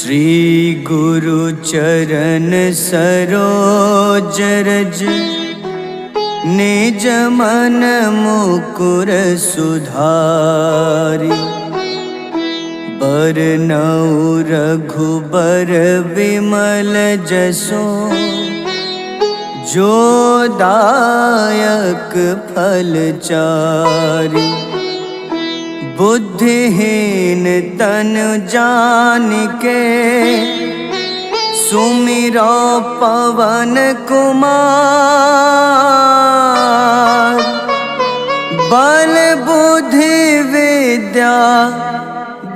श्री गुरु चरण सरोज रज निज मन मुकुर सुधारि। बरनउँ रघुबर विमल जसो जो दायक फल चारि। बुद्धिहीन तन जानिके सुमिरो पवन कुमार। बल बुद्धि विद्या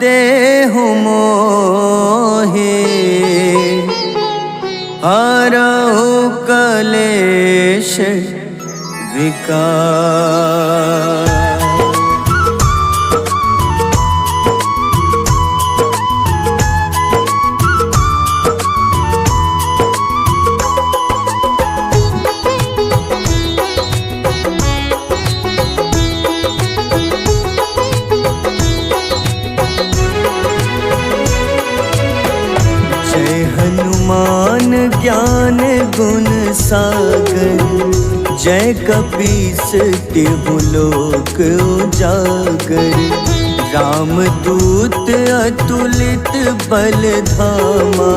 देहु मोहि हरहु कलेश विकार। हनुमान ज्ञान गुण सागर जय कपीस तिहु लोक उजागर। रामदूत अतुलित बल धामा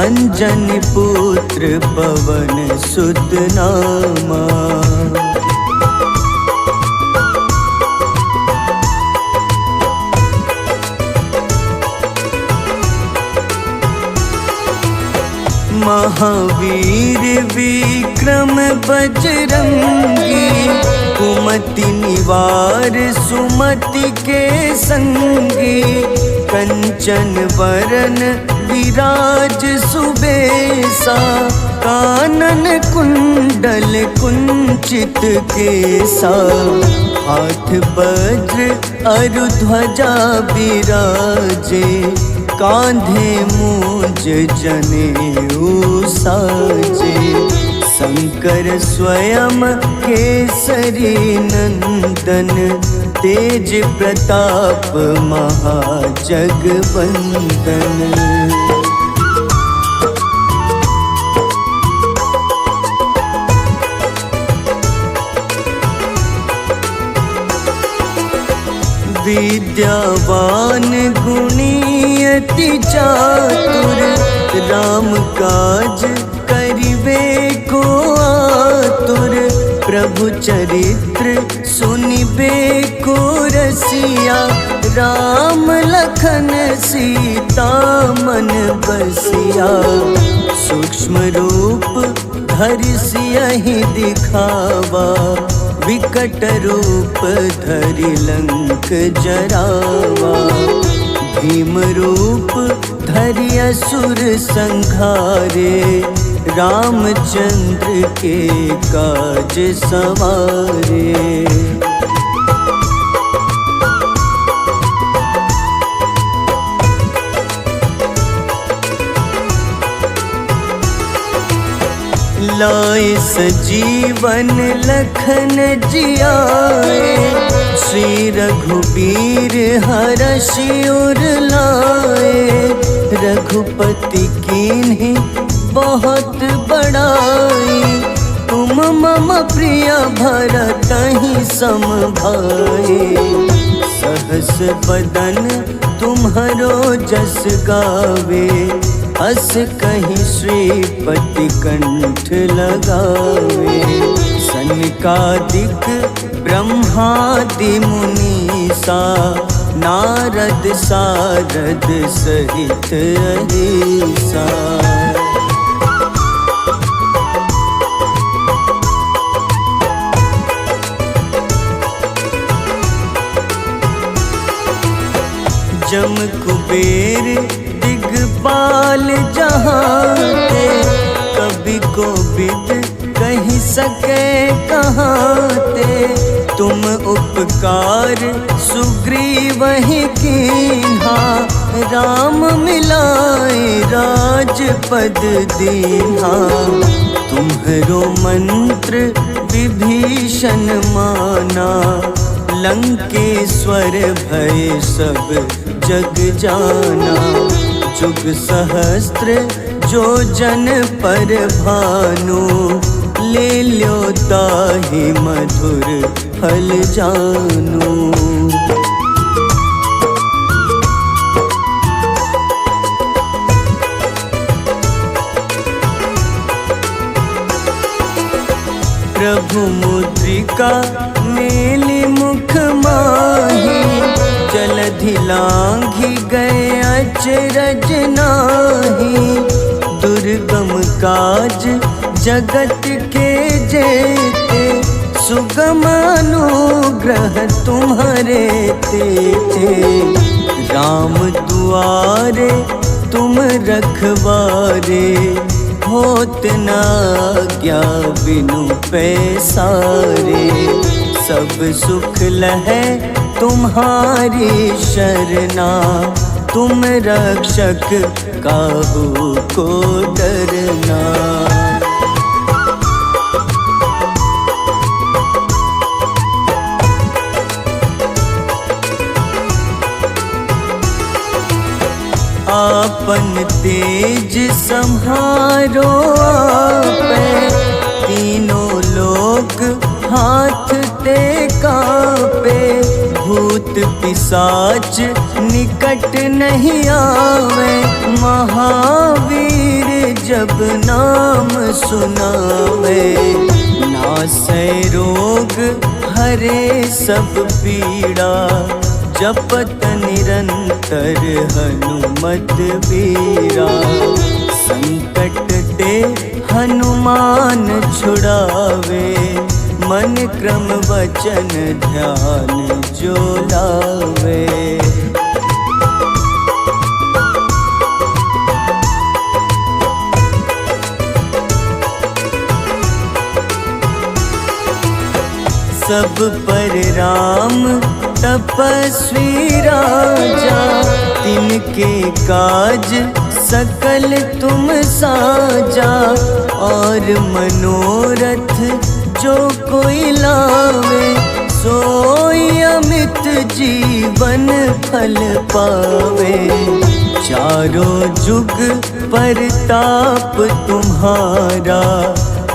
अंजनी पुत्र पवन सुत नामा। महावीर विक्रम बजरंगी कुमति निवार सुमति के संगी। कंचन वरन विराज सुबेसा कानन कुंडल कुंचित केसा। हाथ वज्र अरु ध्वजा बिराजे कांधे मूंज जनेऊ साजे। शंकर स्वयं केसरी नंदन तेज प्रताप महाजगवंदन। विद्यावान गुणी अति चातुर राम काज करिबे को आतुर। प्रभु चरित्र सुनिबे को रसिया राम लखन सीता मन बसिया। सूक्ष्म रूप धरि सियहि दिखावा विकट रूप धरि लंक जरावा। भीम रूप धरि असुर संहारे रामचंद्र के काज सवारे। लाए सजीवन लखन जियाए श्री रघुबीर हरषि उर लाए। रघुपति कीन्ही बहुत बड़ाई तुम मम प्रिय भरतहि सम भाई। सहस बदन तुम्हरो जस गावे अस कहीं श्रीपति कंठ लगावे। सनकादिक ब्रह्मादि मुनीसा नारद सारद सहित अहिसा। जम कुबेर दिगपाल जहाते कभी को बिद कहीं सके कहाते। तुम उपकार सुग्रीवहि कीन्हा राम मिलाए राजपद दीन्हा। तुम्हरो मंत्र विभीषण माना लंकेश्वर भय सब जग जाना। जुग सहस्त्र जो जन पर भानु, ले ल्यो ताहि मधुर फल जानू। प्रभु मुद्रिका मेली मुख माही, जलधि लांघि गए अचरज नाही। दुर्गम काज जगत के जेते, सुगम अनुग्रह तुम्हारे तेते। राम दुआरे तुम रखवारे, होत न आज्ञा बिनु पैसारे। सब सुख लहै तुम्हारी शरणा, तुम रक्षक काहू को डरना। आपन तेज सम्हारो आपे, तीनों लोक हाथ ते कांपे। भूत पिशाच निकट नहीं आवे, महावीर जब नाम सुनावे। नासै रोग हरे सब पीड़ा, जपत निरंतर हनुमत बीरा। संकट ते हनुमान छुड़ावे, मन क्रम वचन ध्यान जो लावे। सब पर राम तपस्वी राजा, तिनके काज सकल तुम साजा। और मनोरथ जो कोई लावे, सोई अमित जीवन फल पावे। चारों जुग परताप तुम्हारा,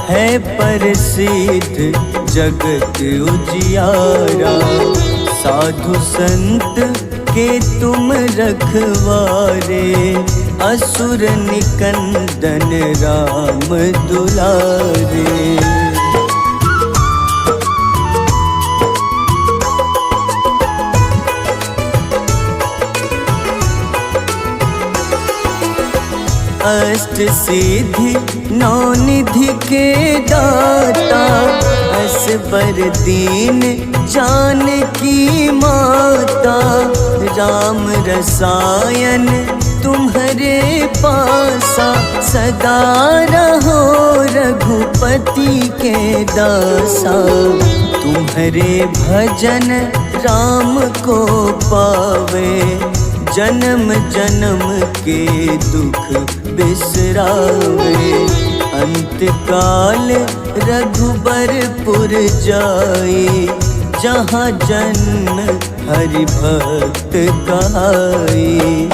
है प्रसिद्ध जगत उजियारा। साधु संत के तुम रखवारे, असुर निकंदन राम दुलारे। अष्ट सिद्धि नौ निधि के दाता, असबर दीन जानकी माता। राम रसायन तुम्हारे पासा, सदा रहो रघुपति के दासा। तुम्हारे भजन राम को पावे, जन्म जन्म के दुख बिसरावे। अंत काल रघुबरपुर जाई, जहाँ जन्म हरि भक्त कहाई।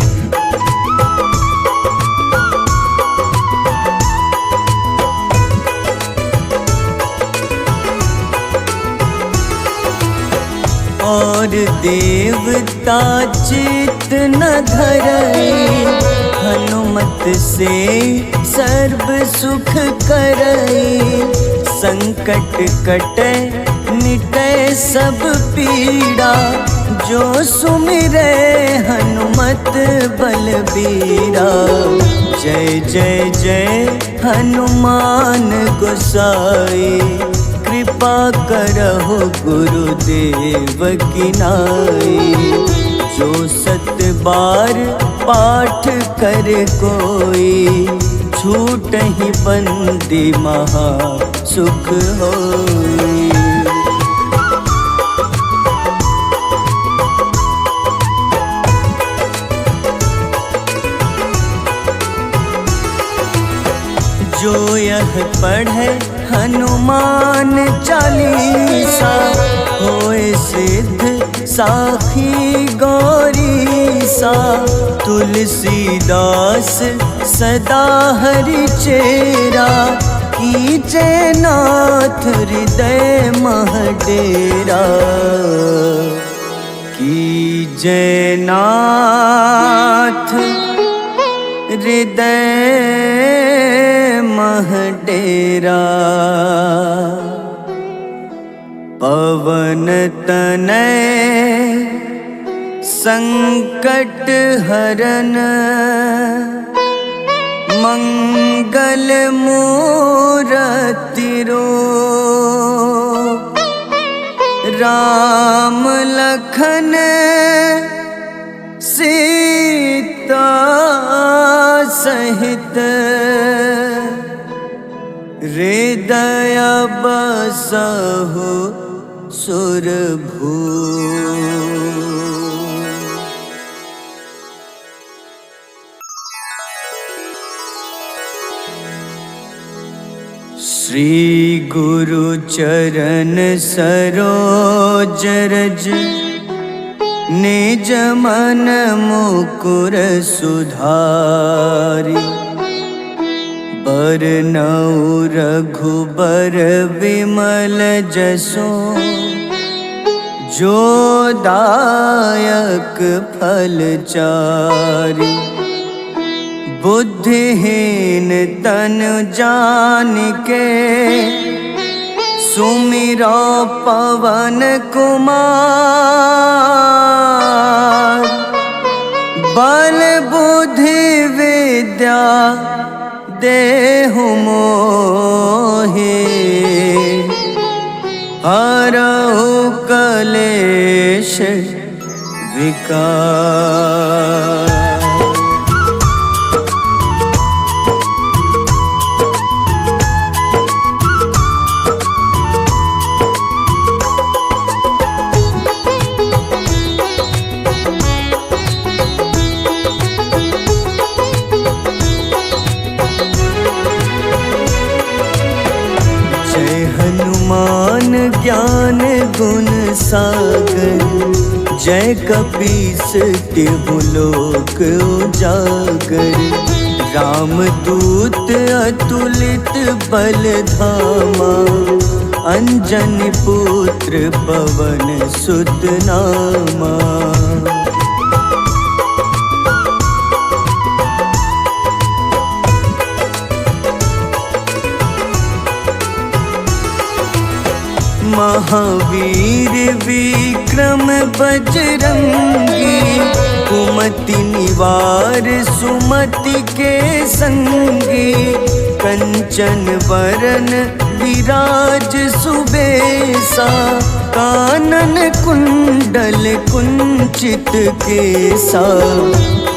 और देवता चित न धरई, हनुमत से सर्व सुख करई। संकट कटे मिटे सब पीड़ा, जो सुमिरे हनुमत बलबीरा। जय जय जय हनुमान गोसाई, कृपा करहु गुरुदेव की नाई। जो 7 बार पाठ कर कोई, छूटहि बंदी महा सुख होई। जो यह पढ़े हनुमान चालीसा, होए सिद्ध साखी गौरीसा। सा, तुलसीदास सदा हरि चेरा, कीजे नाथ हृदय मह डेरा, कीजे नाथ हृदय मह डेरा। पवन तनय संकट हरन, मंगल मूरति रूप, राम लखन सीता सहित, हृदय बसहु सुरभूप। श्री गुरु चरण सरोज रज, निज मन मुकुर सुधारि, बरनउँ रघुबर विमल जसो, जो दायक फल चारि। बुद्धिहीन तनु जानिके, सुमिरो पवन कुमार। बल बुद्धि विद्या देहु मोहि, हरहु कलेश विकार। हनुमान ज्ञान गुण सागर, जय कपीस तिहु लोक उजागर। रामदूत अतुलित बल धामा, अंजनी पुत्र पवन सुत नामा। महावीर विक्रम बजरंगी, कुमति निवार सुमति के संगी। कंचन वरन विराज सुबेसा, कानन कुंडल कुंचित केसा।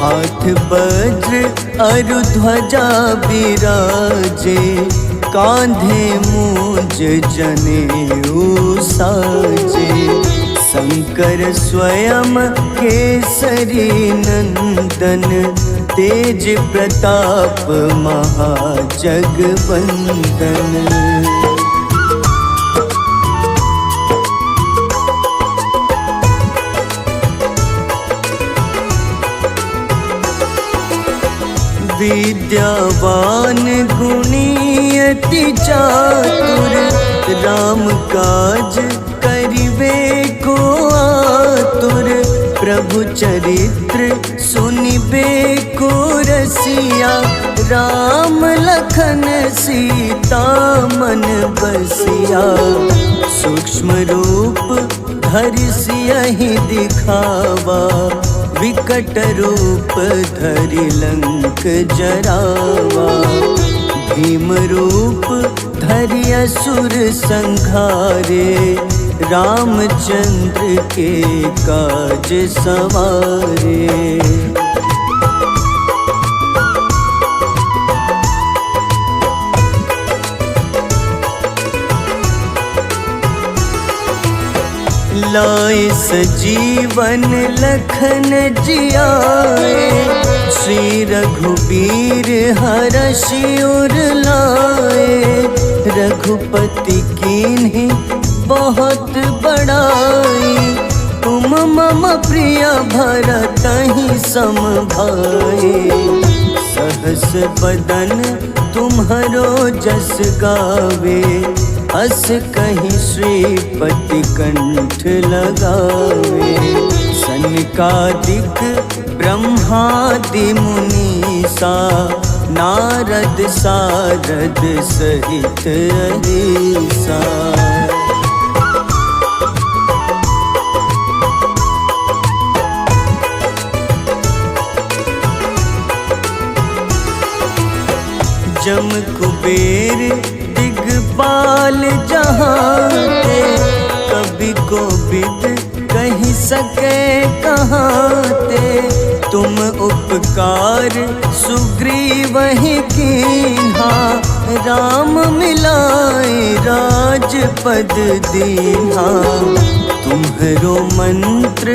हाथ वज्र अरु ध्वजा बिराजे, कांधे मूंज जनेऊ साजे। शंकर स्वयं केसरी नंदन, तेज प्रताप महाजगवंदन। विद्यावान गुणी अति चातुर, राम काज करिबे को आतुर। प्रभु चरित्र सुनिबे को रसिया, राम लखन सीता मन बसिया। सूक्ष्म रूप धरि सियहि दिखावा, विकट रूप धरि लंक जरावा। भीम रूप धरि असुर संहारे, रामचंद्र के काज सवारे। लाए सजीवन लखन जियाए, श्री रघुबीर हरषि उर लाए। रघुपति कीन्ही बहुत बड़ाई, तुम मम प्रिय भरतहि सम भाए। सहस बदन तुम्हरो जस गावे, अस कहीं श्रीपति कंठ लगावे। सनकादिक ब्रह्मादि मुनीसा, नारद सारद सहित अहिसा। जम कुबेर दिगपाल जहाँते, कवि को विद कही सके कहाँते। तुम उपकार सुग्रीवहि कीन्हा, राम मिलाए राजपद दीन्हा। तुम्हरो मंत्र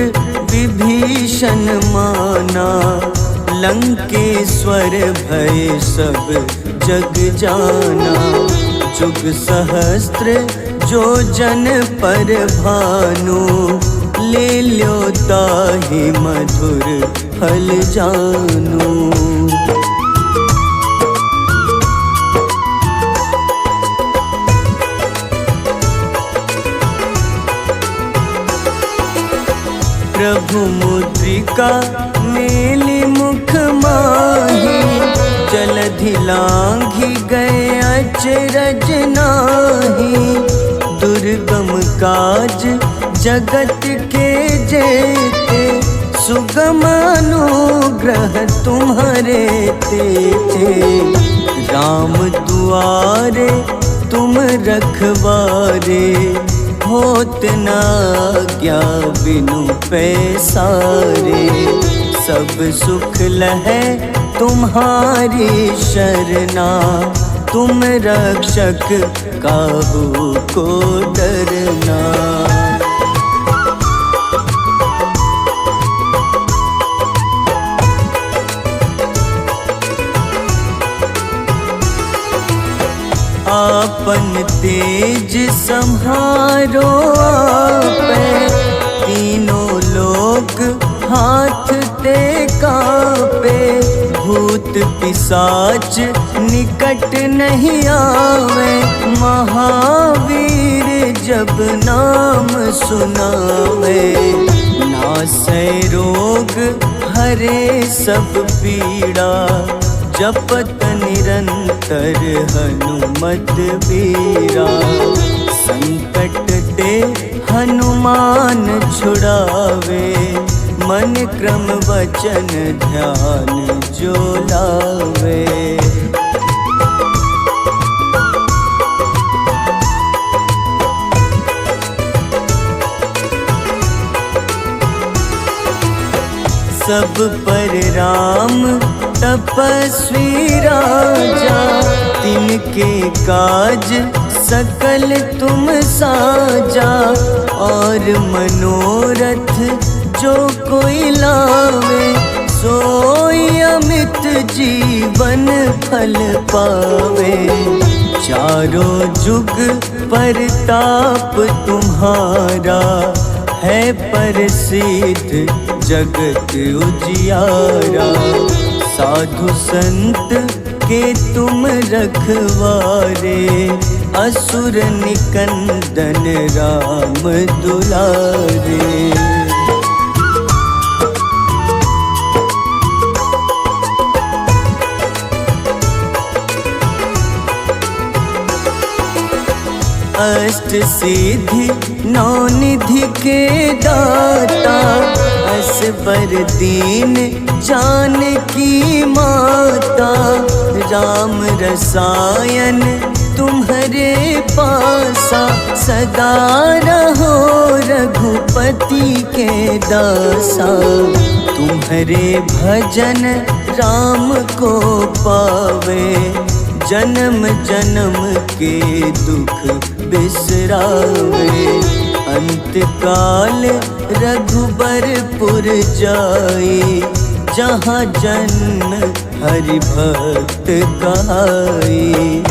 विभीषण माना, लंकेश्वर भय सब जग जाना। जुग सहस्त्र जो जन पर भानु, ले ल्यो ताहि मधुर फल जानू। प्रभु मुद्रिका मेलि मुख माही, जलधि लांघि गए अचरज नाही। दुर्गम काज जगत के जेते, सुगम अनुग्रह तुम्हारे तेते। राम दुआरे तुम रखवारे, होत न आज्ञा बिनु पैसारे। सब सुख लहै तुम्हारी शरणा, तुम रक्षक काहू को डरना। आपन तेज सम्हारो आपै, तीनों लोक हाथ ते कापे। भूत पिशाच निकट नहीं आवे, महावीर जब नाम सुनावे। नासै रोग हरे सब पीड़ा, जपत निरंतर हनुमत बीरा। संकट ते हनुमान छुड़ावे, मन क्रम वचन ध्यान जो लावे। सब पर राम तपस्वी राजा, तिनके काज सकल तुम साजा। और मनोरथ जो कोई लावे, सोई अमित जीवन फल पावे। चारों जुग परताप तुम्हारा, है प्रसिद्ध जगत उजियारा। साधु संत के तुम रखवारे, असुर निकंदन राम दुलारे। अष्ट सिद्धि नौ निधि के दाता, असबर दीन जानकी माता। राम रसायन तुम्हारे पासा, सदा रहो रघुपति के दासा। तुम्हारे भजन राम को पावे, जन्म जन्म के दुख बिसरावे। अंत काल रघुबरपुर जाई, जहाँ जन्म हरि भक्त कहाई।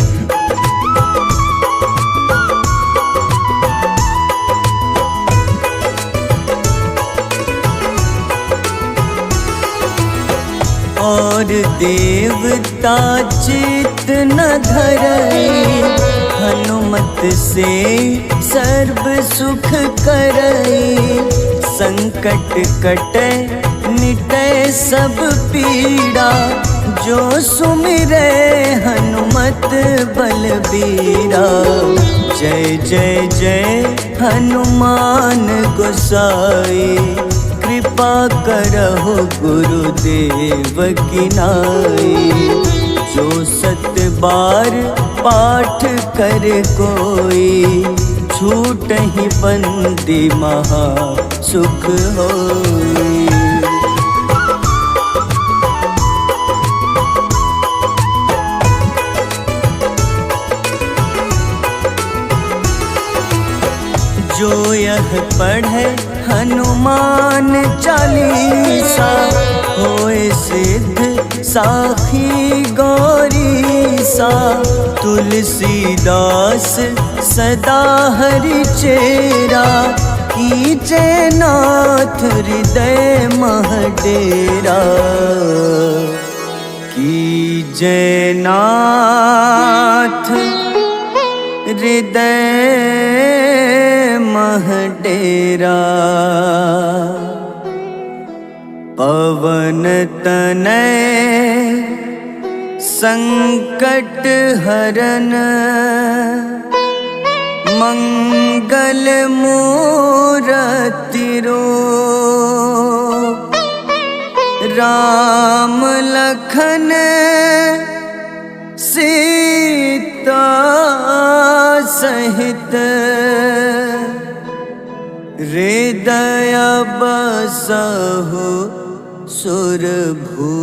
और देवता चित न धरई, हनुमत से सर्व सुख करई। संकट कटे मिटे सब पीड़ा, जो सुमिरे हनुमत बलबीरा। जय जय जय हनुमान गोसाई, कृपा करहु गुरुदेव की नाई। जो 7 बार पाठ कर कोई, छूटहि बंदी महा सुख होई। जो यह पढ़े हनुमान चालीसा, होए सिद्ध साखी गौरीसा। तुलसीदास सदा हरि चेरा, कीजे नाथ हृदय मह डेरा। कीजे नाथ हृदय मह डेरा। पवन तनय संकट हरन, मंगल मूरति रूप। राम लखन सीता सहित, हृदय बसहु सुरभूप।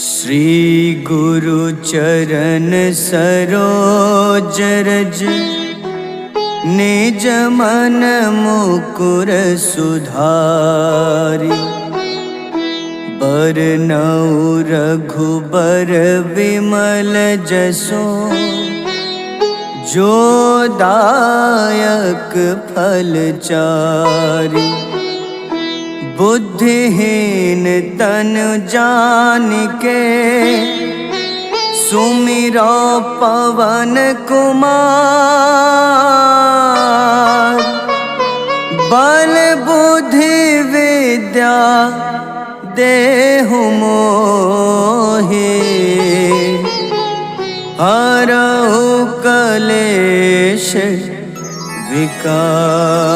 श्री गुरु चरण सरोज रज, निज मन मुकुर सुधारि। बरनउँ रघुबर विमल जसो, जो दायक फल चारि। बुद्धिहीन तनु जानिके, सुमिरो पवन कुमार। बल बुद्धि विद्या देहु मोहि, हरहु कलेश विकार।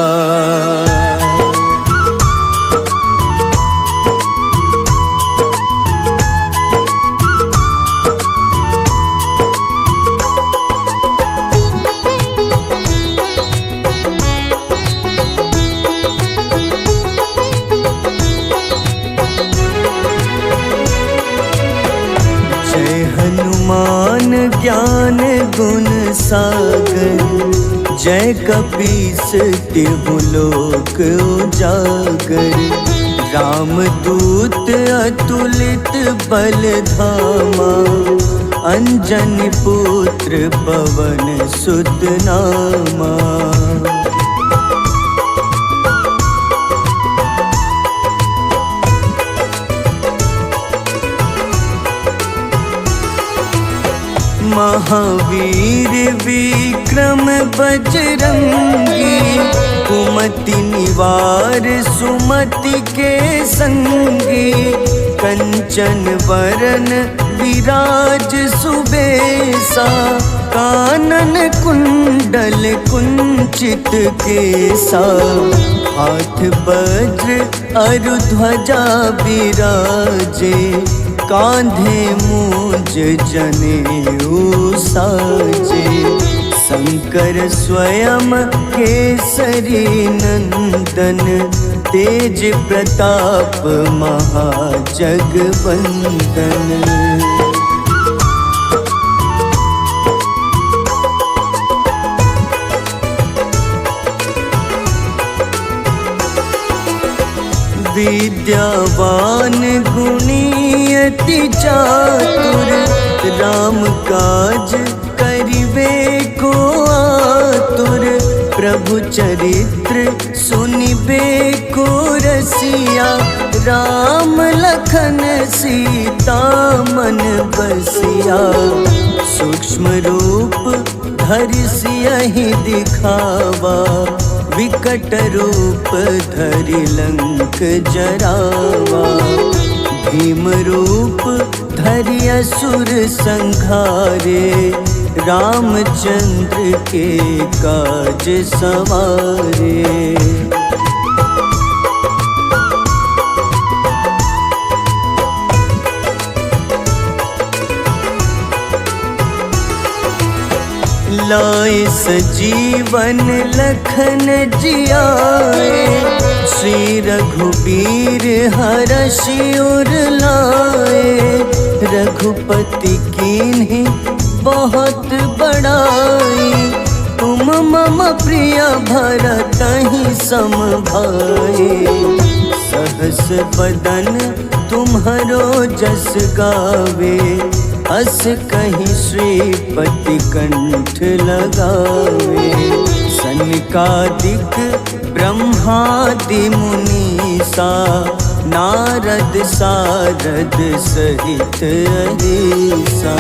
हनुमान ज्ञान गुण सागर, जय कपीस तिहु लोक उजागर। रामदूत अतुलित बल धामा, अंजनी पुत्र पवन सुत नामा। महावीर विक्रम बजरंगी, कुमति निवार सुमति के संगी। कंचन वरन विराज सुबेसा, कानन कुंडल कुंचित केसा। हाथ वज्र अरु ध्वजा विराजे, कांधे मूंज जनेऊ साजे। शंकर स्वयं केसरी नंदन, तेज प्रताप महाजगवंदन। विद्यावान गुणी अति चातुर, राम काज करिबे को आतुर। प्रभु चरित्र सुनिबे को रसिया, राम लखन सीता मन बसिया। सूक्ष्म रूप धरि सियहि दिखावा, विकट रूप धरि लंक जरावा। भीम रूप धरि असुर संघारे, रामचंद्र के काज सवारे। लाए सजीवन लखन जियाए, श्री रघुबीर हरषि उर लाए। रघुपति कीन्ही बहुत बड़ाई, तुम मम प्रिय भरतहि सम भाई। सहस बदन तुम्हरो जस गावे, अस कहीं श्रीपति कंठ लगावे। सनकादिक ब्रह्मादि मुनीसा, नारद सारद सहित अहिसा।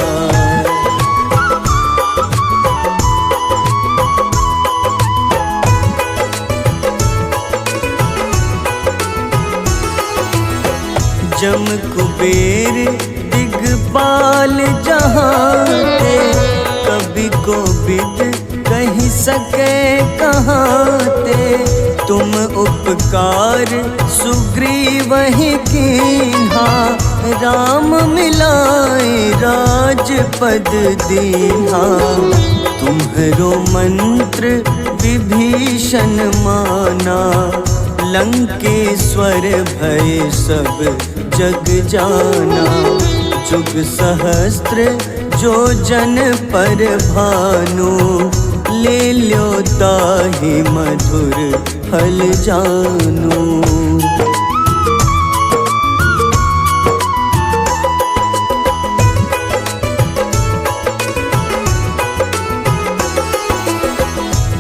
जम कुबेर दिगपाल जहाँते, कवि कोविद कहि सके कहाते। तुम उपकार सुग्रीवहि कीन्हा, राम मिलाए राजपद दीन्हा। तुम्हरो मंत्र विभीषण माना, लंकेश्वर भय सब जग जाना। जुग सहस्त्र जो जन पर भानु, ले ल्यो ताहि मधुर फल जानू।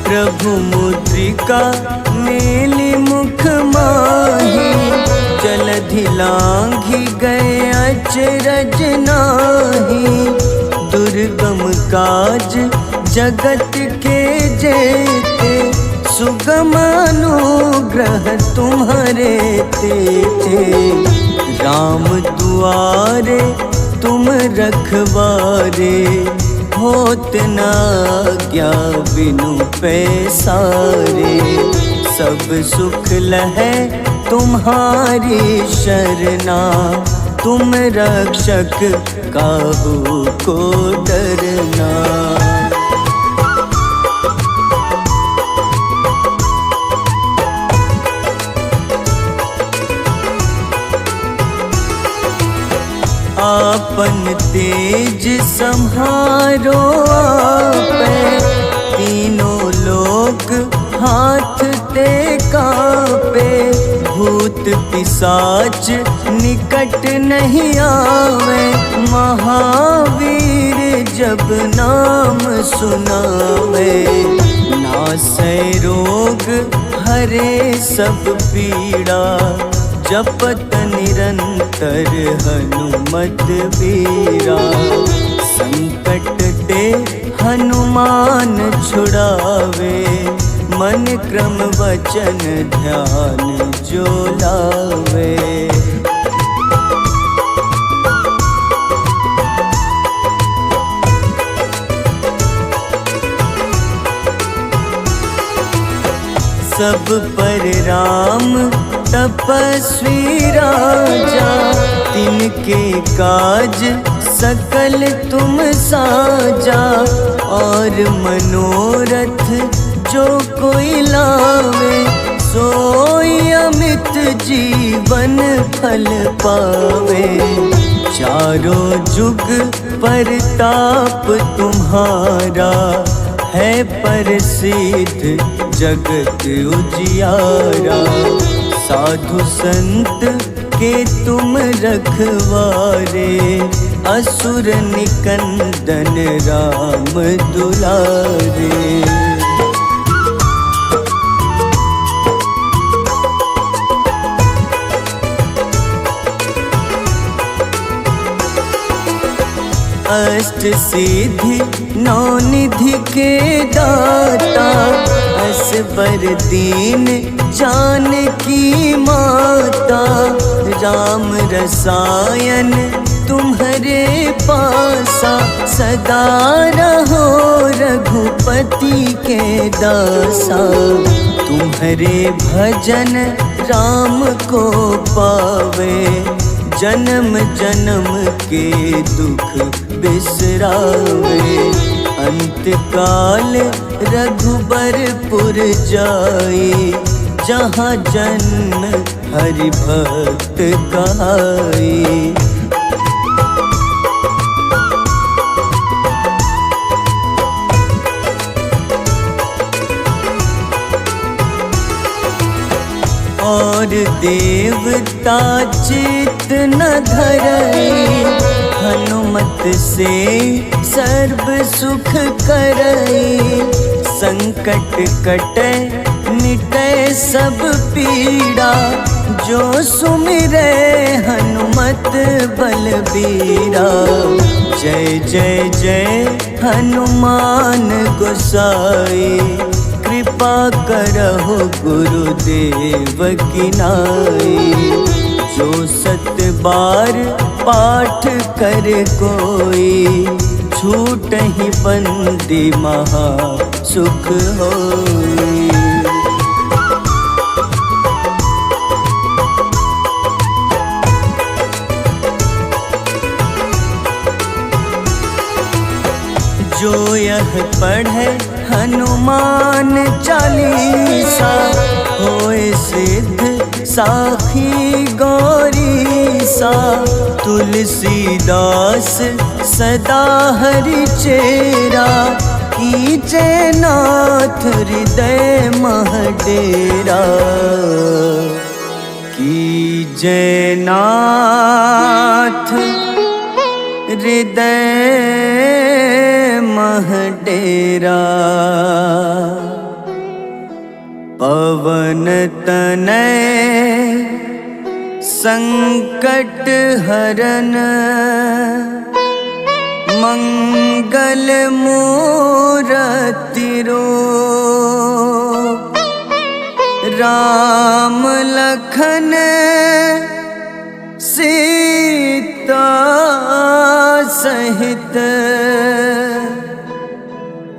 प्रभु मुद्रिका मेलि मुख माही, जलधि लांघि गए अचरज नाही। दुर्गम काज जगत के जेते, सुगम अनुग्रह तुम्हारे तेते। राम दुआरे तुम रखवारे, होत न आज्ञा बिनु पैसारे। सब सुख लहै तुम्हारी शरणा, तुम रक्षक काहू को डरना। आपन तेज सम्हारो आपै, तीनों लोक हाथ ते कांपे। भूत पिशाच निकट नहीं आवे, महावीर जब नाम सुनावे। नासै रोग हरे सब पीड़ा, जपत निरंतर हनुमत बीरा। संकट ते हनुमान छुड़ावे, मन क्रम वचन ध्यान जो लावे। सब पर राम तपस्वी राजा, तिनके काज सकल तुम साजा। और मनोरथ जो कोई लावे, सोई अमित जीवन फल पावे। चारों जुग परताप तुम्हारा, है प्रसिद्ध जगत उजियारा। साधु संत के तुम रखवारे, असुर निकंदन राम दुलारे। अष्ट सिद्धि नौ निधि के दाता, असबर दीन जानकी माता, राम रसायन तुम्हारे पासा, सदा रहो रघुपति के दासा। तुम्हारे भजन राम को पावे, जन्म जन्म के दुख बिसरावे। अंत काल रघुबरपुर जाई, जहाँ जन्म हरि भक्त कहाई। और देवता चित न धरई, हनुमत से सर्व सुख करई। संकट कटे मिटे सब पीड़ा, जो सुमिरे हनुमत बलबीरा। जय जय जय हनुमान गोसाई, कृपा करहु गुरुदेव की नाई। जो सत बार पाठ कर कोई, छूटहि बंदी महा सुख होई। जो यह पढ़े हनुमान चालीसा, होए सिद्ध साखी गौरीसा। तुलसीदास सदा हरि चेरा, कीजे नाथ हृदय मह डेरा। कीजे नाथ हृदय मह डेरा। पवन तनय संकट हरन, मंगल मूरति रूप। राम लखन सीता सहित,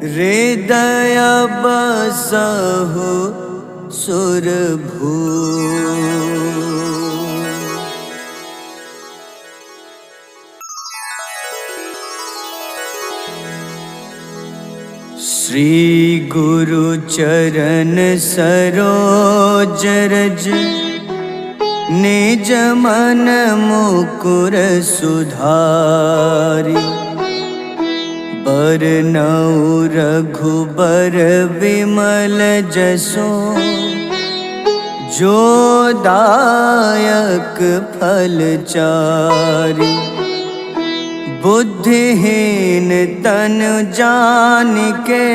हृदय बसहु सुरभूप। श्री गुरु चरण सरोज रज, निज मन मुकुर सुधारि। बरनउँ रघुबर विमल जसो, जो दायक फल चारि। बुद्धिहीन तनु जानिके,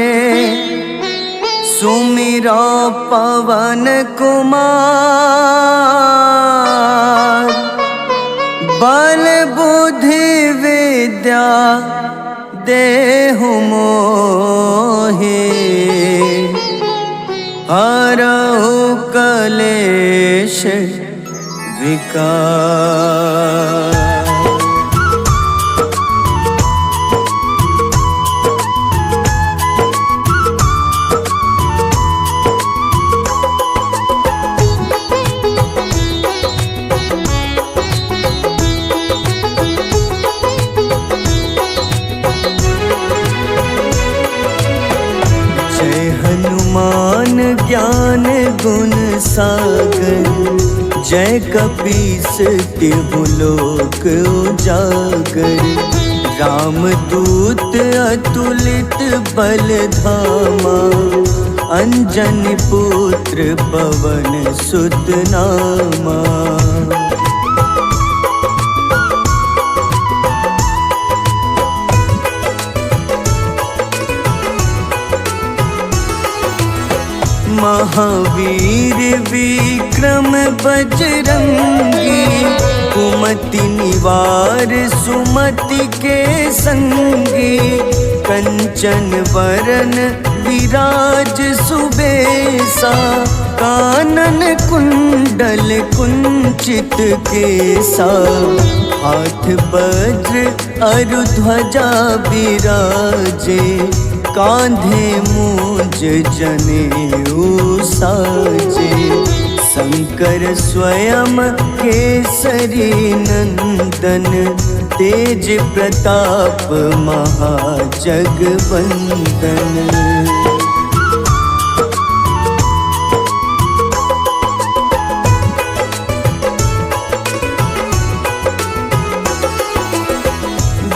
सुमिरो पवन कुमार। बल बुद्धि विद्या देहु मोहि, हरहु कलेश विकार। हनुमान ज्ञान गुण सागर, जय कपीस तिहु लोक उजागर। रामदूत अतुलित बल धामा, अंजनी पुत्र पवन सुत नामा। महावीर विक्रम बजरंगी, कुमति निवार सुमति के संगी। कंचन वरन विराज सुबेसा, कानन कुंडल कुंचित केसा। हाथ वज्र अरु ध्वजा विराजे, कांधे मूंज जनेऊ साजे। शंकर स्वयं केसरी नंदन, तेज प्रताप महाजगवंदन।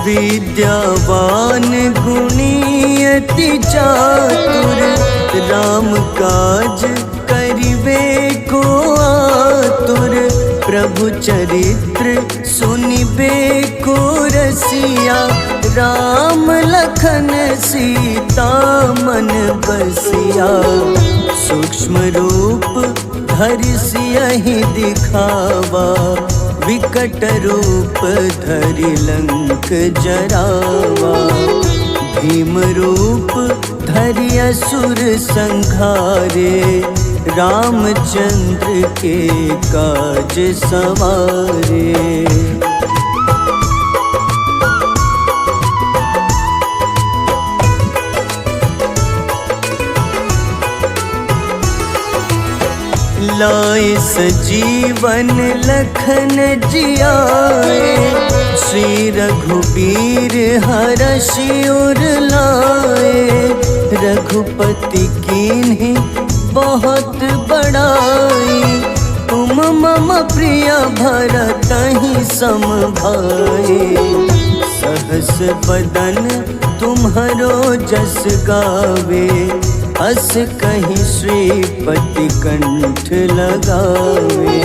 विद्यावान गुणी अति चातुर, राम काज करिबे को आतुर। प्रभु चरित्र सुनिबे को रसिया, राम लखन सीता मन बसिया। सूक्ष्म रूप धरि सियहि दिखावा, विकट रूप धरि लंक जरावा। भीम रूप धरि असुर संहारे, रामचंद्र के काज सवारे। लाए सजीवन लखन जियाए, श्री रघुबीर हरषि उर लाए। रघुपति कीन्ही बहुत बड़ाई, तुम मम प्रिय भरतहि सम भाई। सहस बदन तुम्हरो जस गावे, अस कहीं श्रीपति कंठ लगावे।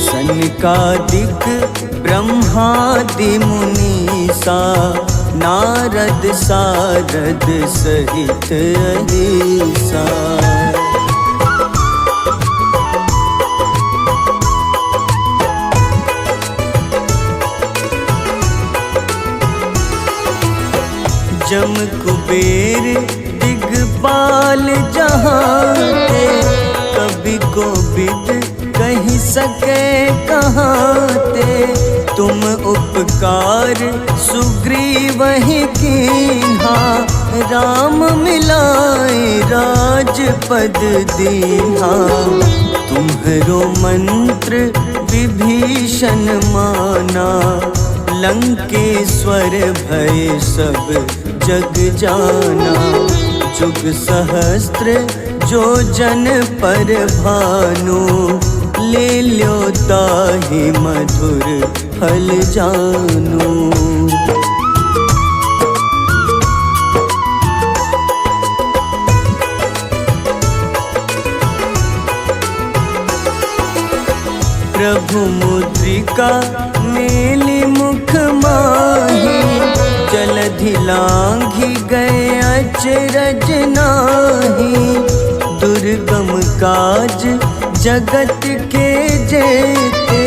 सनकादिक ब्रह्मादि मुनीसा, नारद सारद सहित अहिसा। जम कुबेर दिगपाल जहाँते, कवि कोविद कहि सके कहाँते। तुम उपकार सुग्रीवहि कीन्हा, राम मिलाए राजपद दीन्हा। तुम्हरो मंत्र विभीषण माना, लंकेश्वर भय सब जग जाना। जुग सहस्त्र जो जन पर भानु, ले ल्यो ताहि मधुर फल जानू। प्रभु मुद्रिका मेलि मुख माही, जलधि लांघि गए अचरज नाही। दुर्गम काज जगत के जेते,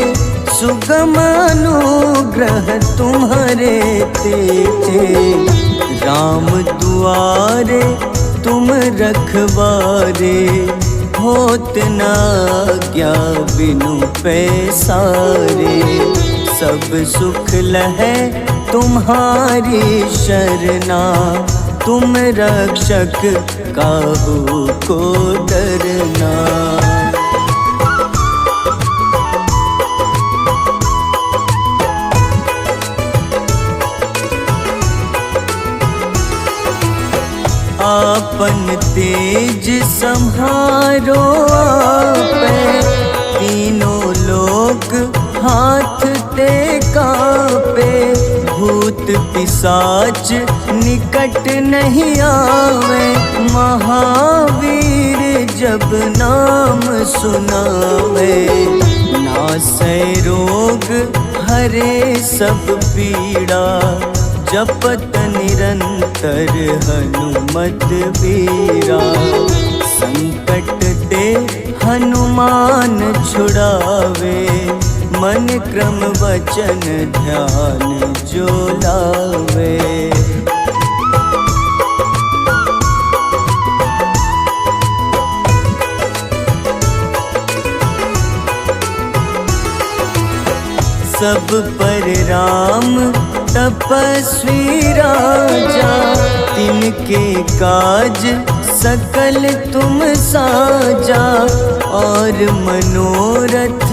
सुगम अनुग्रह तुम्हारे तेते। राम दुआरे तुम रखवारे, होत न आज्ञा बिनु पैसारे। सब सुख लहै तुम्हारी शरणा, तुम रक्षक काहू को डरना। आपन तेज सम्हारो आपै, तीनों लोक हाथ ते कांपे। भूत पिशाच निकट नहीं आवे, महावीर जब नाम सुनावे। नासै रोग हरे सब पीड़ा, जपत निरंतर हनुमत बीरा। संकट छूटे हनुमान छुड़ावे, मन क्रम वचन ध्यान जो लावे। सब पर राम तपस्वी राजा, तिनके काज सकल तुम साजा। और मनोरथ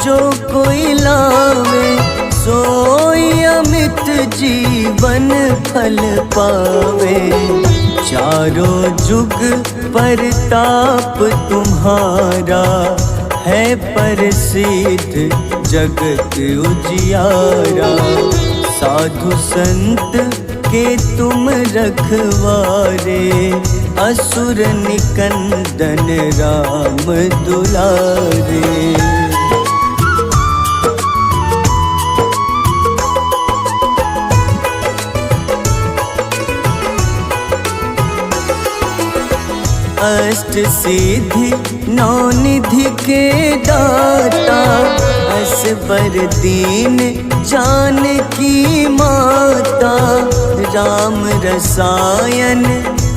जो कोई लावे, सोई अमित जीवन फल पावे। चारों जुग परताप तुम्हारा, है प्रसिद्ध जगत उजियारा। साधु संत के तुम रखवारे, असुर निकंदन राम दुलारे। अष्ट सिद्धि नौ निधि के दाता, असबर दीन जानकी माता। राम रसायन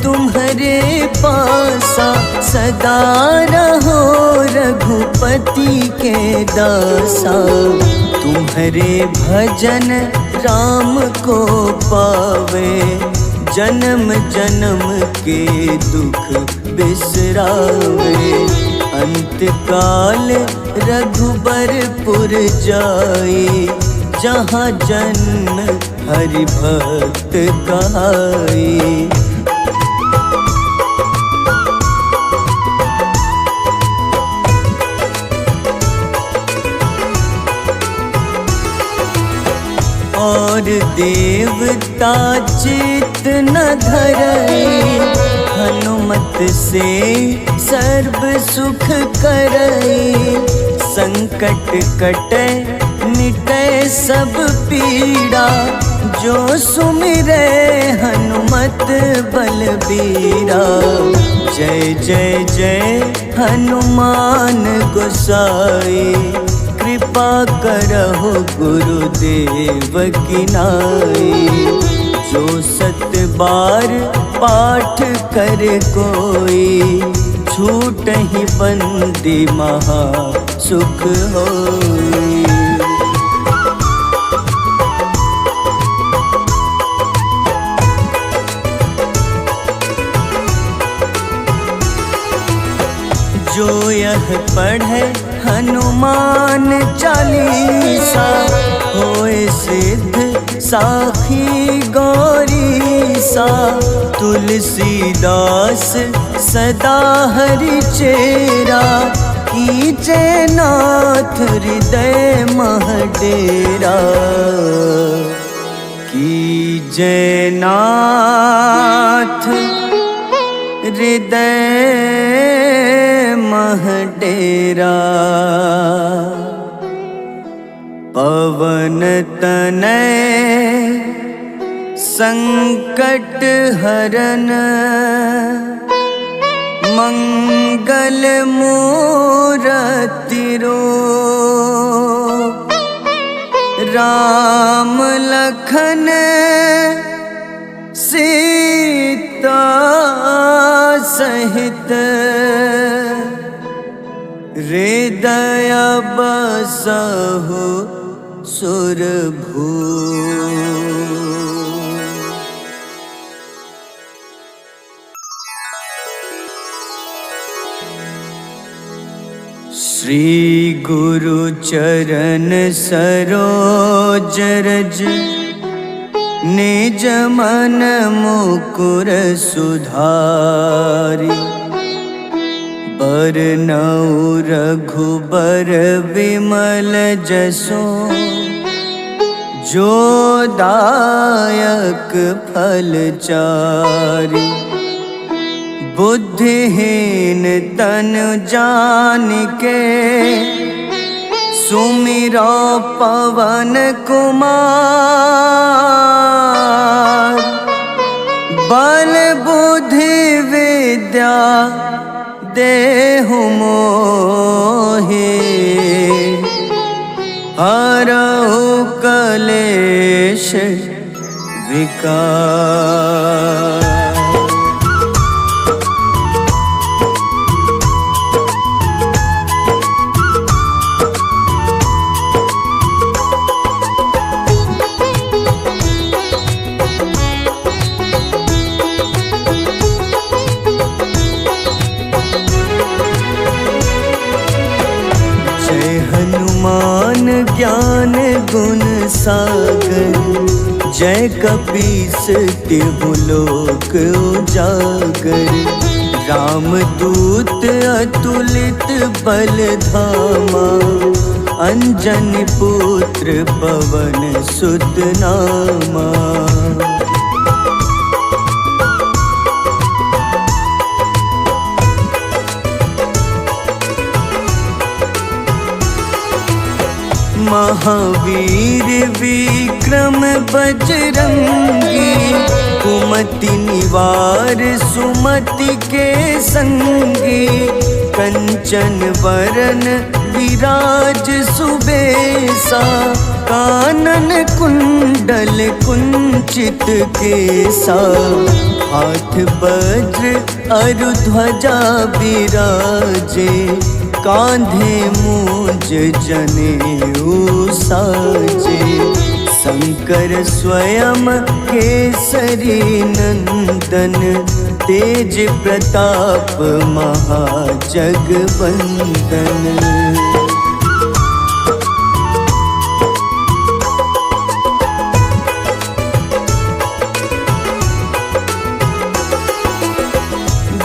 तुम्हारे पासा, सदा रहो रघुपति के दासा। तुम्हारे भजन राम को पावे, जन्म जन्म के दुख बिसरावे। अंत काल रघुबरपुर जाई, जहाँ जन्म हरि भक्त कहाई। और देवता चित न धरई, हनुमत से सर्व सुख करई। संकट कटे मिटे सब पीड़ा, जो सुमिरे हनुमत बलबीरा। जय जय जय हनुमान गोसाई, कृपा करहु गुरुदेव की नाई। जो सत बार पाठ कर कोई, छूटहि बंदी महा सुख होई। जो यह पढ़े हनुमान चालीसा, होए सिद्ध साखी गौरीसा। तुलसीदास सदा हरि चेरा, कीजे नाथ हृदय मह डेरा। कीजे नाथ हृदय मह डेरा। पवन तनय संकट हरन, मंगल मूरति रूप। राम लखन सीता सहित, हृदय बसहु सुरभूप। श्री गुरु चरण सरोज रज, निज मन मुकुर सुधारि। बरनउँ रघुबर विमल जसो, जो दायक फल चारि। बुद्धिहीन तनु जानिके, सुमिरो पवन कुमार। बल बुद्धि विद्या देहु मोहे, हरहु कलेश विकार। हनुमान ज्ञान गुण सागर, जय कपीस तिहु लोक उजागर। रामदूत अतुलित बल धामा, अंजनी पुत्र पवन सुत नामा। महावीर विक्रम बजरंगी, कुमति निवार सुमति के संगी। कंचन वरन विराज सुबेसा, कानन कुंडल कुंचित केसा। हाथ वज्र अरु ध्वजा विराजे, कांधे मूंज जनेऊ साजे। शंकर स्वयं केसरी नंदन, तेज प्रताप महाजगवंदन।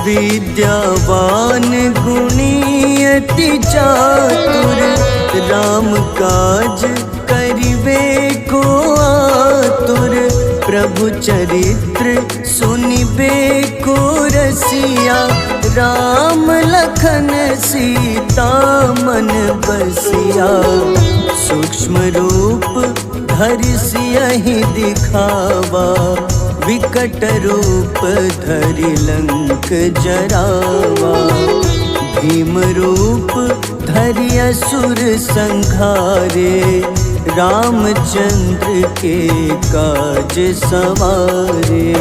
विद्यावान गुणी अति चातुर, राम काज करिबे को आतुर। प्रभु चरित्र सुनिबे को रसिया, राम लखन सीता मन बसिया। सूक्ष्म रूप धरि सियहि दिखावा, विकट रूप धरि लंक जरावा। भीम रूप धरि असुर संहारे, रामचंद्र के काज सवारे।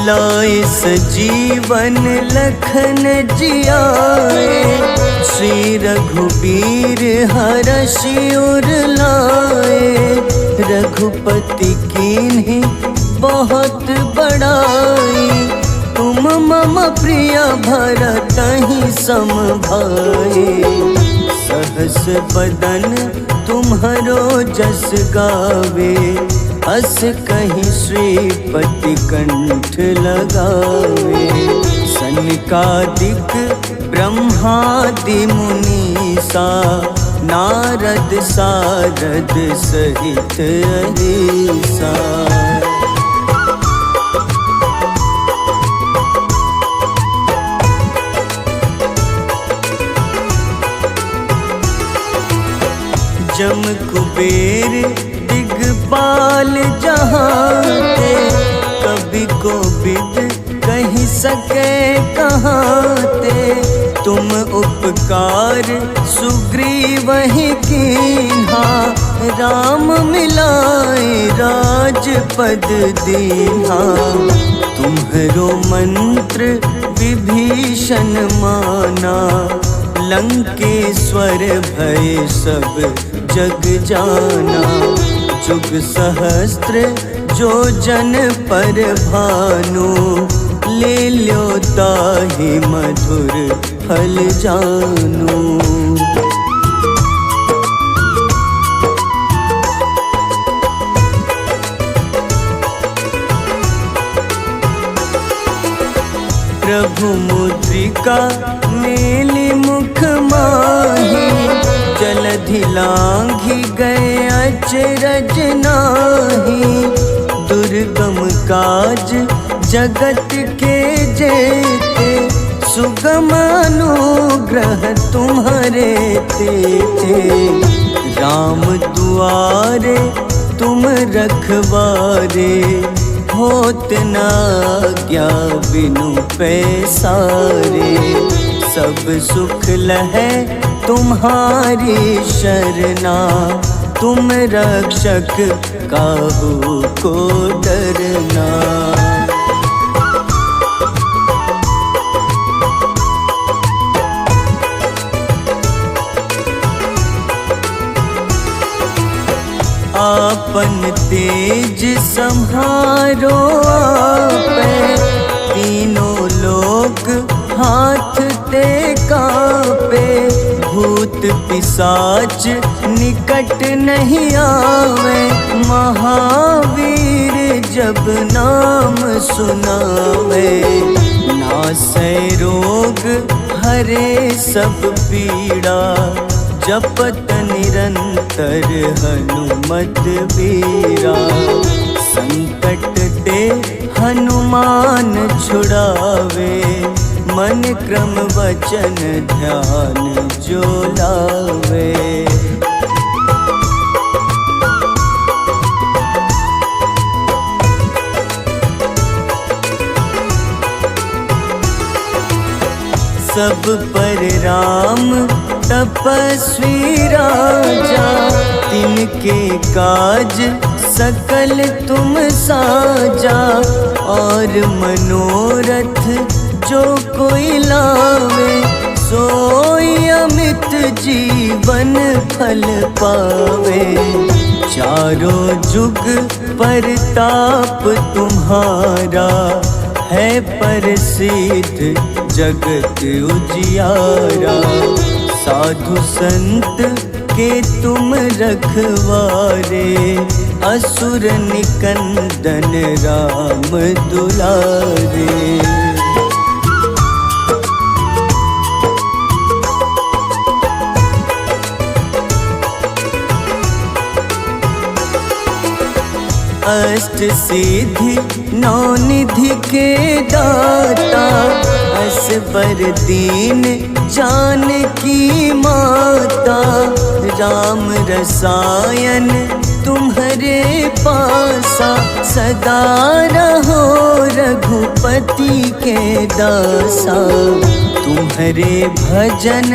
लाए सजीवन लखन जियाए, श्री रघुबीर हरषि उर लाए। रघुपति कीन्ही बहुत बड़ाई, तुम मम प्रिय भरतहि सम भाई। सहस बदन तुम्हरो जस गावे, अस कहीं श्रीपति कंठ लगावे। सनकादिक ब्रह्मादि मुनीसा, नारद सारद सहित अहिसा। जम कुबेर दिगपाल जहाते, कभी को बिद कहीं सके कहाते। तुम उपकार सुग्रीवहि कीन्हा, राम मिलाए राजपद दीन्हा। तुम्हरो मंत्र विभीषण माना, लंकेश्वर भय सब जग जाना। जुग सहस्त्र जो जन पर भानु, ले ल्यो ताहि मधुर फल जानू। प्रभु मुद्रिका मेली मुख माही, जलधि लांघि गए अचरज नाही। दुर्गम काज जगत के जेते, सुगम अनुग्रह तुम्हारे तेते। राम दुआरे तुम रखवारे, होत न आज्ञा बिनु पैसारे। सब सुख लहै तुम्हारी शरणा, तुम रक्षक काहू को डरना। आपन तेज सम्हारो आपै, तीनों लोक हाथ ते कांपे। भूत पिशाच निकट नहीं आवे, महावीर जब नाम सुनावे। नासै रोग हरे सब पीड़ा, जपत निरंतर हनुमत बीरा। संकट ते हनुमान छुड़ावे, मन क्रम वचन ध्यान जो लावे। सब पर राम तपस्वी राजा, तिनके काज सकल तुम साजा। और मनोरथ जो कोई लावे, सोई अमित जीवन फल पावे। चारों जुग परताप तुम्हारा, है प्रसिद्ध जगत उजियारा। साधु संत के तुम रखवारे, असुर निकंदन राम दुलारे। अष्ट सिद्धि नौ निधि के दाता, असबर दीन जानकी माता। राम रसायन तुम्हारे पासा, सदा रहो रघुपति के दासा। तुम्हारे भजन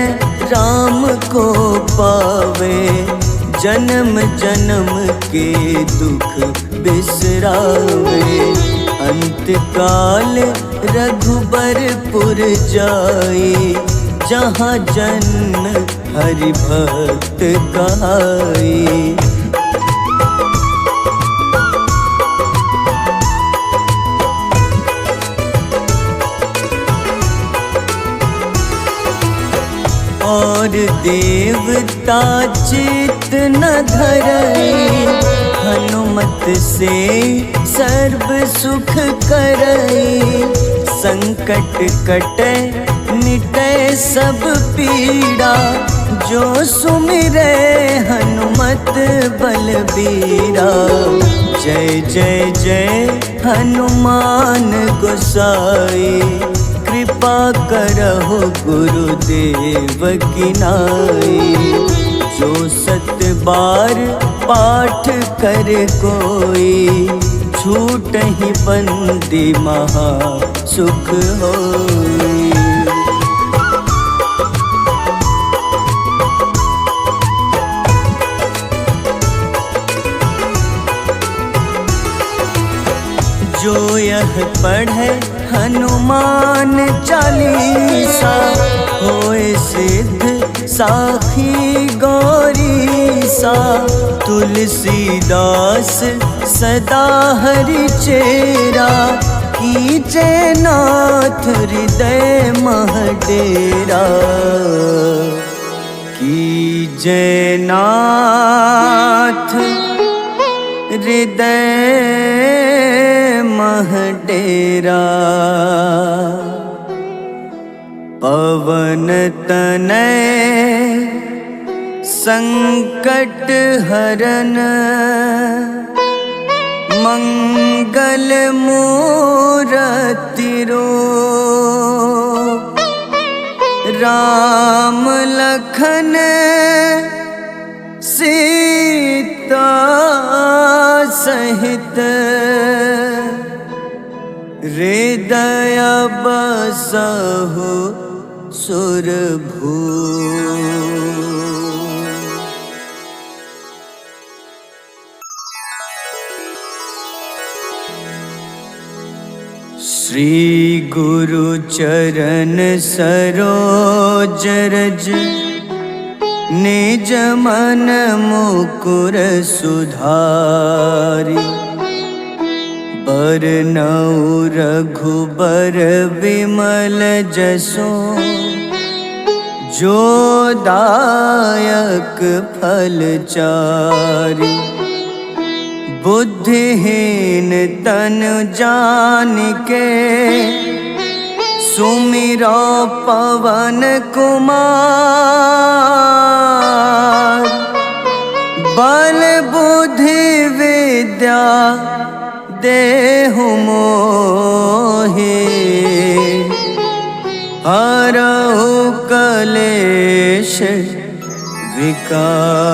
राम को पावे, जन्म जन्म के दुख बिसरावे। अंत काल रघुबरपुर जाई, जहाँ जन्म हरि भक्त कहाई। और देवता चित न धरई, हनुमत से सर्व सुख करई। संकट कटे मिटे सब पीड़ा, जो सुमिरे हनुमत बलबीरा। जय जय जय हनुमान गोसाई, कृपा करहु गुरुदेव की नाई। जो सत बार पाठ कर कोई, छूटहि बंदी महा सुख होई। जो यह पढ़े हनुमान चालीसा, होए सिद्ध साखी गौरीसा। तुलसीदास सदा हरि चेरा, कीजे नाथ हृदय मह डेरा। कीजे नाथ हृदय मह डेरा। पवन तनय संकट हरन, मंगल मूरति रूप। राम लखन सहित हृदय बसहु सुरभू। श्री गुरु चरण सरोज रज निज मन मुकुर सुधारि। बरनउँ रघुबर विमल जसो जो दायक फल चारि। बुद्धिहीन तनु जानिके सुमिरो पवन कुमार। बल बुद्धि विद्या देहु मोहि हरहु कलेश विकार।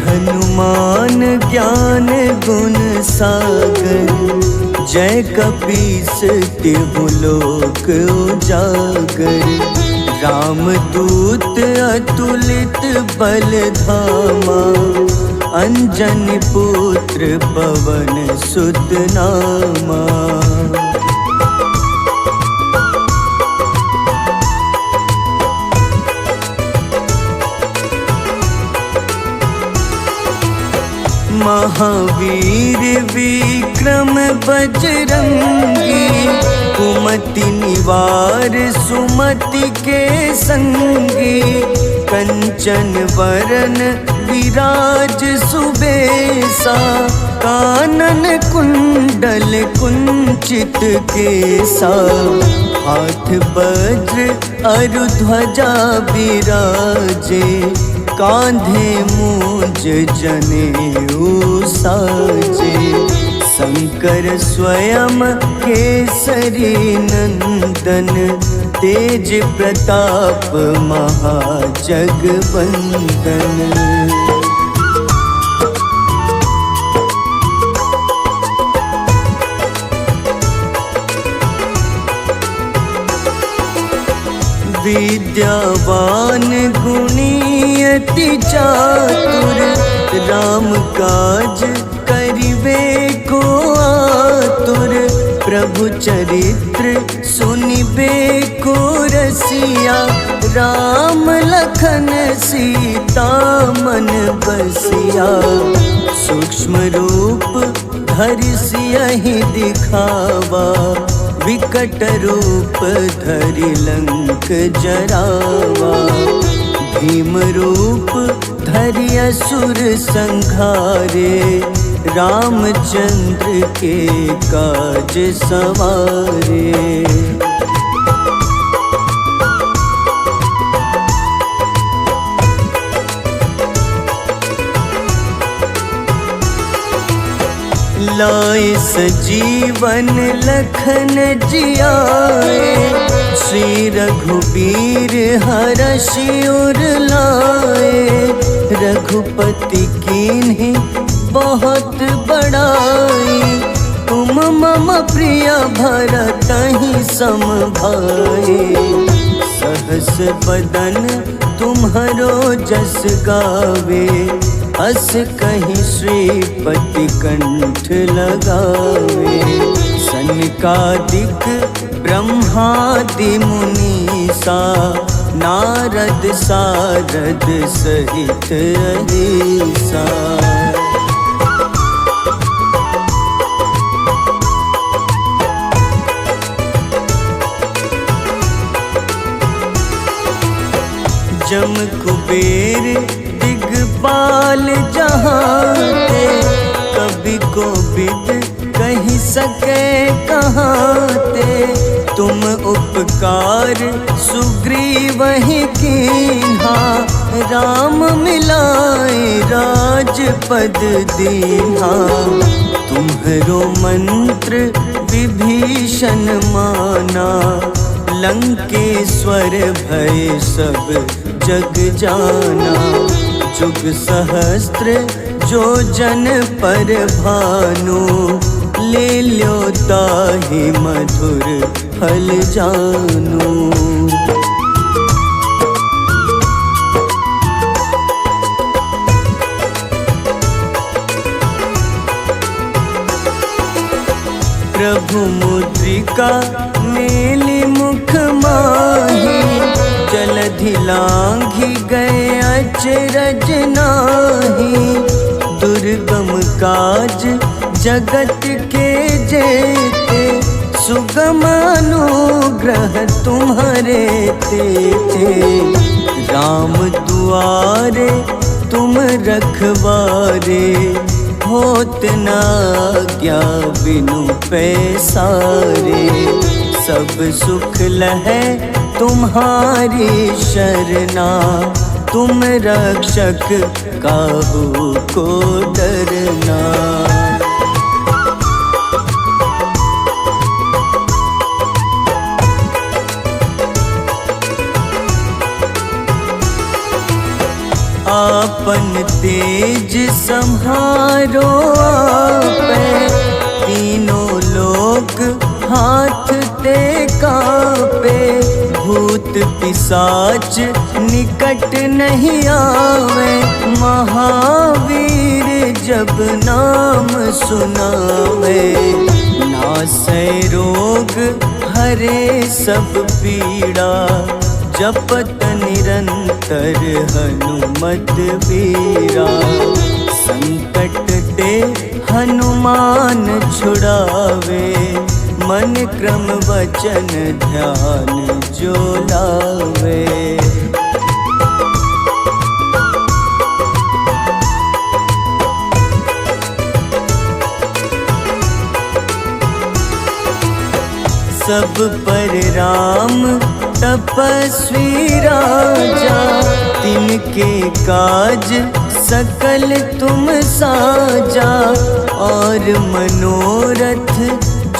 हनुमान ज्ञान गुण सागर जय कपीस तिहु लोक उजागर। रामदूत अतुलित बल धामा अंजनी पुत्र पवन सुत नामा। महावीर विक्रम बजरंगी कुमति निवार सुमति के संगी। कंचन वरन विराज सुबेसा कानन कुंडल कुंचित केसा। हाथ वज्र अरु ध्वजा विराजे कांधे मूंज जनेऊ साजे। शंकर स्वयं केसरी नंदन तेज प्रताप महाजगवंदन। विद्यावान गुणी अति चातुर राम काज करिबे को आतुर। प्रभु चरित्र सुनिबे को रसिया राम लखन सीता मन बसिया। सूक्ष्म रूप धरि सियहि दिखावा विकट रूप धरि लंक जरावा। भीम रूप धरि असुर संहारे रामचंद्र के काज सवारे। लाए सजीवन लखन जियाए श्री रघुबीर हरषि उर लाए। रघुपति कीन्ही बहुत बड़ाई तुम मम प्रिय भरतहि सम भाई। सहस बदन तुम्हरो जस गावे अस कहीं श्रीपति कंठ लगावे। सनकादिक ब्रह्मादि मुनीसा नारद सारद सहित अहिसा। जम कुबेर दिगपाल जहाते कभी को विद कही सके कहाते। तुम उपकार सुग्रीवहि कीन्हा, राम मिलाए राजपद दीन्हा। तुम्हरो मंत्र विभीषण माना, लंकेश्वर भय सब जग जाना। जुग सहस्त्र जो जन पर भानु, ले ल्यो ताहि मधुर फल जानू। प्रभु मुद्रिका मेलि मुख माही, जलधि लांघि गए अचरज नाही। दुर्गम काज जगत के जेते, सुगम अनुग्रह तुम्हारे तेते। राम दुआरे तुम रखवारे, होत न आज्ञा बिनु पैसारे। सब सुख लहै तुम्हारी शरणा, तुम रक्षक काहू को डरना। आपन तेज सम्हारो आपै, तीनों लोक हाथ ते कांपे। भूत पिशाच निकट नहीं आवे, महावीर जब नाम सुनावे। नासै रोग हरे सब पीड़ा, जपत निरंतर हनुमत बीरा। संकट ते हनुमान छुड़ावे, मन क्रम वचन ध्यान जो लावे। सब पर राम तपस्वी राजा, तिनके काज सकल तुम साजा। और मनोरथ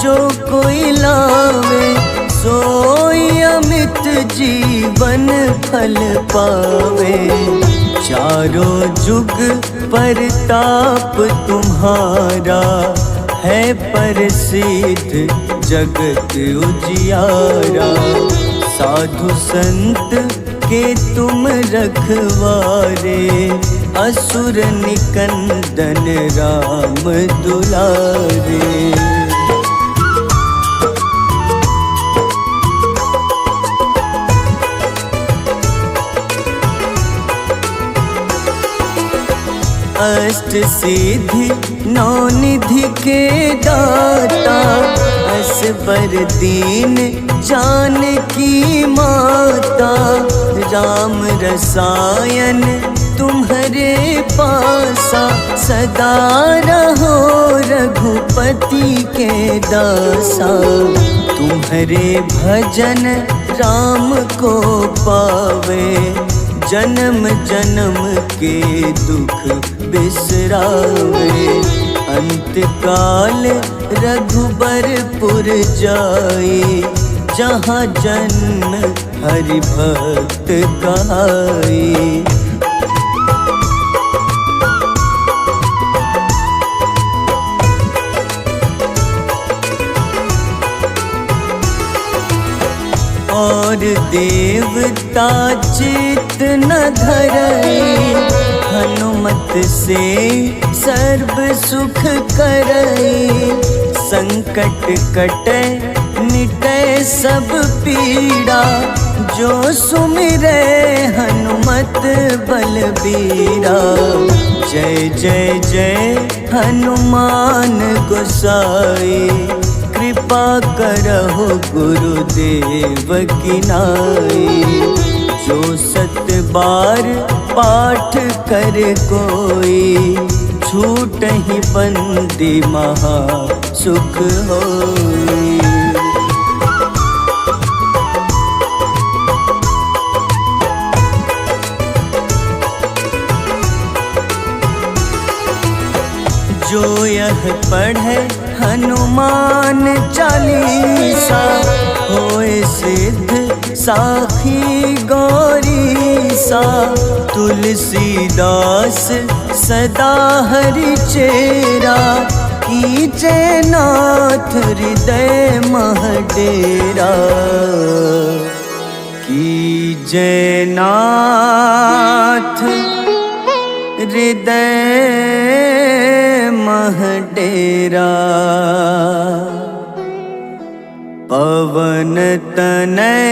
जो कोई लावे, सोई अमित जीवन फल पावे। चारों जुग परताप तुम्हारा, है प्रसिद्ध जगत उजियारा। साधु संत के तुम रखवारे, असुर निकंदन राम दुलारे। अष्ट सिद्धि नौ निधि के दाता, असबर दीन जानकी माता। राम रसायन तुम्हारे पासा, सदा रहो रघुपति के दासा। तुम्हारे भजन राम को पावे, जन्म जन्म के दुख बिसरावे। अंत काल रघुबरपुर जाई, जहाँ जन्म हरि भक्त कहाई। और देवता चित न धरई, हनुमत से सर्व सुख करई। संकट कटे मिटे सब पीड़ा, जो सुमिरे हनुमत बलबीरा। जय जय जय हनुमान गोसाई, कृपा करहु गुरुदेव की नाई। जो सत बार पाठ कर कोई, छूटहि बंदी महा सुख होई। पढ़े हनुमान चालीसा, होए सिद्ध साखी गौरीसा। तुलसीदास सदा हरि चेरा, कीजे नाथ हृदय मह डेरा। कीजे नाथ हृदय मह डेरा। पवन तनय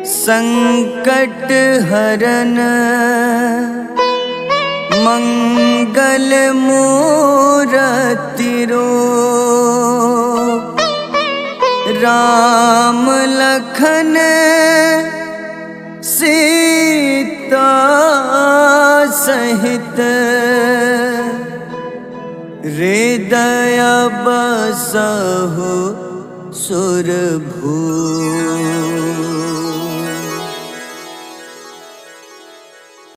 संकट हरन, मंगल मूरति रूप। राम लखन सीता सहित, हृदय बसहु सुरभूप।